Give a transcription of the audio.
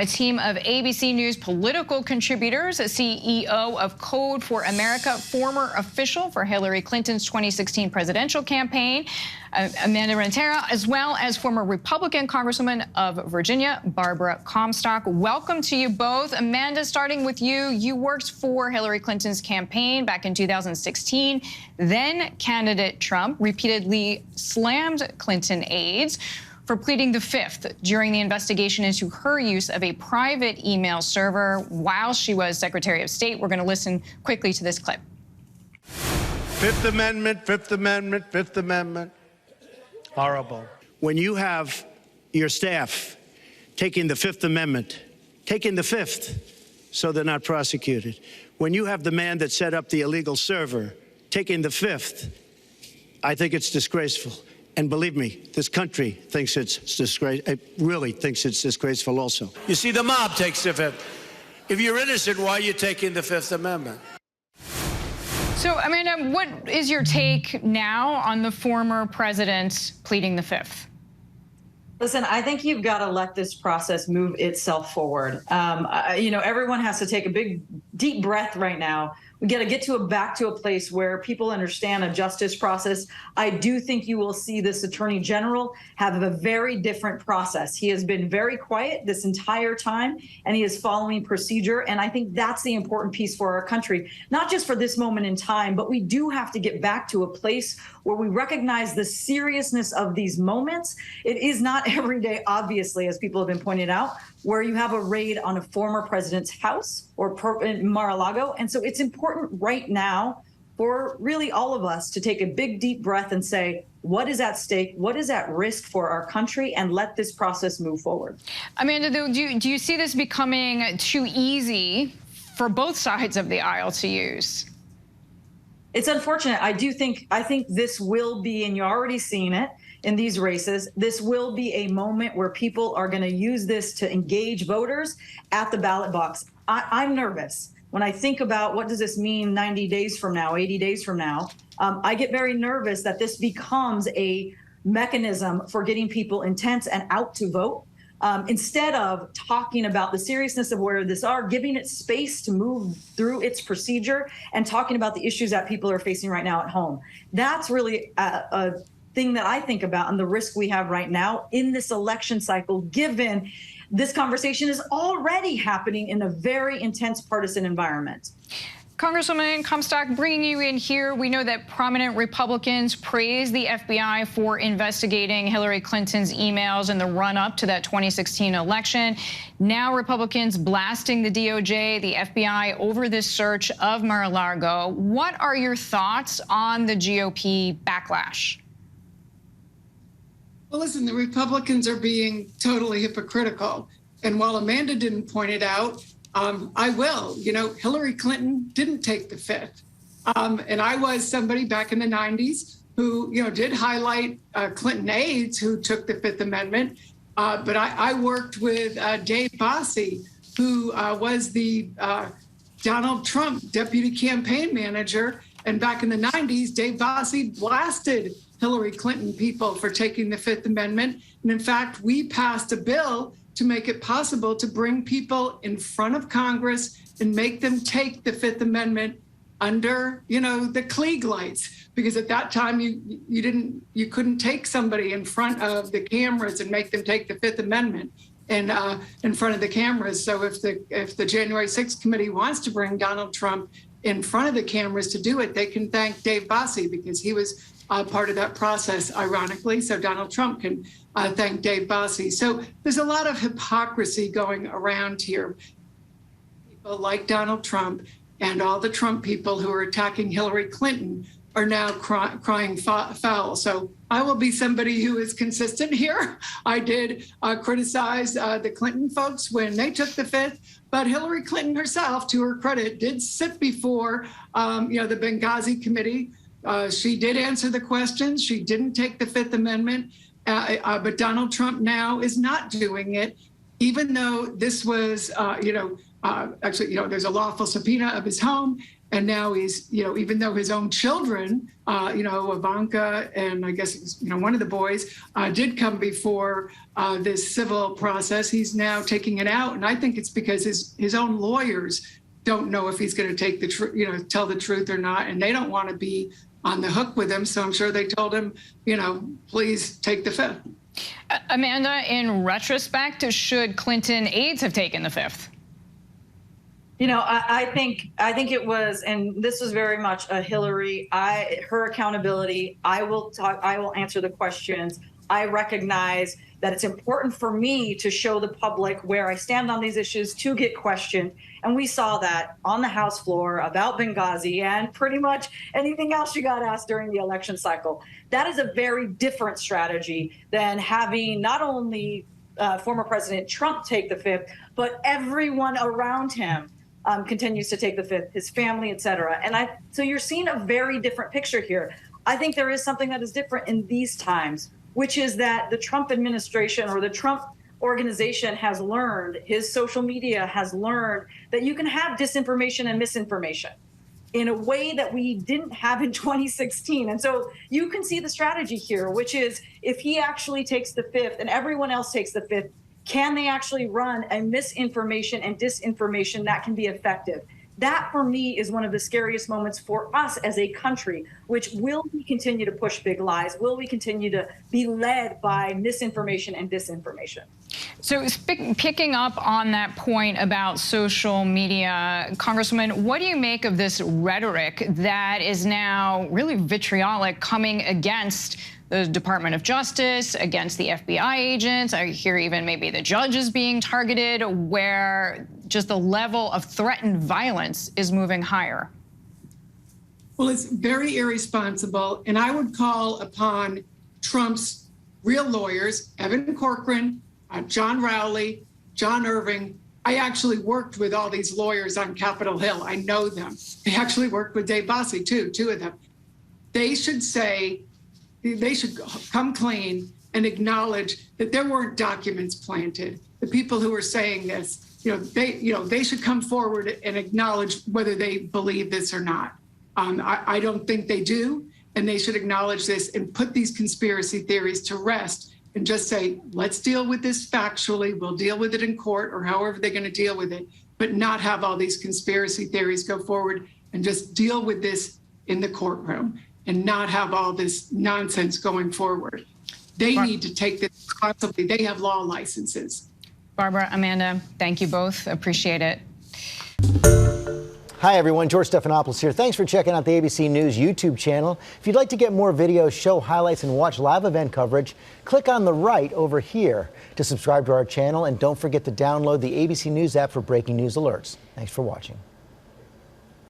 A team of ABC News political contributors, a CEO of Code for America, former official for Hillary Clinton's 2016 presidential campaign, Amanda Renteria, as well as former Republican Congresswoman of Virginia, Barbara Comstock. Welcome to you both. Amanda, starting with you, you worked for Hillary Clinton's campaign back in 2016. Then candidate Trump repeatedly slammed Clinton aides for pleading the fifth during the investigation into her use of a private email server while she was Secretary of State. We're going to listen quickly to this clip. Fifth Amendment, Fifth Amendment, Fifth Amendment. Horrible. When you have your staff taking the Fifth Amendment, taking the fifth so they're not prosecuted, when you have the man that set up the illegal server taking the fifth, I think it's disgraceful. And believe me, this country thinks it's disgraceful. It really thinks it's disgraceful also. You see, the mob takes the fifth. If you're innocent, why are you taking the Fifth Amendment? So, Amanda, what is your take now on the former president pleading the fifth? Listen, I think you've got to let this process move itself forward. Everyone has to take a big, deep breath right now. We got to get back to a place where people understand a justice process. I do think you will see this attorney general have a very different process. He has been very quiet this entire time, and he is following procedure. And I think that's the important piece for our country, not just for this moment in time, but we do have to get back to a place where we recognize the seriousness of these moments. It is not every day, obviously, as people have been pointed out, where you have a raid on a former president's house or in Mar-a-Lago. And so it's important right now for really all of us to take a big, deep breath and say, what is at stake? What is at risk for our country? And let this process move forward. Amanda, do you see this becoming too easy for both sides of the aisle to use? It's unfortunate. I think this will be, and you're already seeing it in these races, this will be a moment where people are going to use this to engage voters at the ballot box. I'm nervous when I think about what does this mean 90 days from now, 80 days from now. I get very nervous that this becomes a mechanism for getting people intense and out to vote. Instead of talking about the seriousness of where this are, giving it space to move through its procedure and talking about the issues that people are facing right now at home. That's really a thing that I think about and the risk we have right now in this election cycle, given this conversation is already happening in a very intense partisan environment. Congresswoman Comstock, bringing you in here, we know that prominent Republicans praised the FBI for investigating Hillary Clinton's emails in the run-up to that 2016 election. Now Republicans blasting the DOJ, the FBI, over this search of Mar-a-Lago. What are your thoughts on the GOP backlash? Well, listen, the Republicans are being totally hypocritical. And while Amanda didn't point it out, I will. Hillary Clinton didn't take the fifth. And I was somebody back in the 90s who, did highlight Clinton aides who took the Fifth Amendment. But I worked with Dave Bossie, who was the Donald Trump deputy campaign manager. And back in the 90s, Dave Bossie blasted Hillary Clinton people for taking the Fifth Amendment. And in fact, we passed a bill to make it possible to bring people in front of Congress and make them take the Fifth Amendment under, the Klieg lights, because at that time you couldn't take somebody in front of the cameras and make them take the Fifth Amendment and in front of the cameras. So if the January 6th committee wants to bring Donald Trump in front of the cameras to do it, they can thank Dave Bossie, because he was part of that process, ironically. So Donald Trump can thank Dave Bossie. So there's a lot of hypocrisy going around here. People like Donald Trump and all the Trump people who are attacking Hillary Clinton are now crying foul. So I will be somebody who is consistent here. I did criticize the Clinton folks when they took the fifth, but Hillary Clinton herself, to her credit, did sit before the Benghazi committee. She did answer the questions. She didn't take the Fifth Amendment, but Donald Trump now is not doing it, even though this was, actually, there's a lawful subpoena of his home. And now he's, even though his own children, Ivanka and I guess it was, one of the boys did come before this civil process, he's now taking it out. And I think it's because his own lawyers don't know if he's going to take the truth, tell the truth or not. And they don't want to be on the hook with him. So I'm sure they told him, please take the fifth. Amanda, in retrospect, should Clinton aides have taken the fifth? I think it was, and this was very much a Hillary, her accountability. I will answer the questions. I recognize that it's important for me to show the public where I stand on these issues, to get questioned. And we saw that on the House floor about Benghazi and pretty much anything else you got asked during the election cycle. That is a very different strategy than having not only former President Trump take the fifth, but everyone around him continues to take the fifth, his family, et cetera. And so you're seeing a very different picture here. I think there is something that is different in these times, which is that the Trump administration or the Trump organization has learned, his social media has learned that you can have disinformation and misinformation in a way that we didn't have in 2016. And so you can see the strategy here, which is if he actually takes the fifth and everyone else takes the fifth, can they actually run a misinformation and disinformation that can be effective? That, for me, is one of the scariest moments for us as a country, which will we continue to push big lies? Will we continue to be led by misinformation and disinformation? So picking up on that point about social media, Congresswoman, what do you make of this rhetoric that is now really vitriolic coming against the Department of Justice, against the FBI agents? I hear even maybe the judges being targeted, where just the level of threatened violence is moving higher. Well, it's very irresponsible. And I would call upon Trump's real lawyers, Evan Corcoran, John Rowley, John Irving. I actually worked with all these lawyers on Capitol Hill. I know them. I actually worked with Dave Bossie, too, two of them. They should come clean and acknowledge that there weren't documents planted. The people who are saying this, they should come forward and acknowledge whether they believe this or not. I don't think they do, and they should acknowledge this and put these conspiracy theories to rest and just say, let's deal with this factually. We'll deal with it in court or however they're going to deal with it, but not have all these conspiracy theories go forward, and just deal with this in the courtroom and not have all this nonsense going forward. They need to take this responsibly. They have law licenses. Barbara, Amanda, thank you both. Appreciate it. Hi, everyone. George Stephanopoulos here. Thanks for checking out the ABC News YouTube channel. If you'd like to get more videos, show highlights, and watch live event coverage, click on the right over here to subscribe to our channel. And don't forget to download the ABC News app for breaking news alerts. Thanks for watching.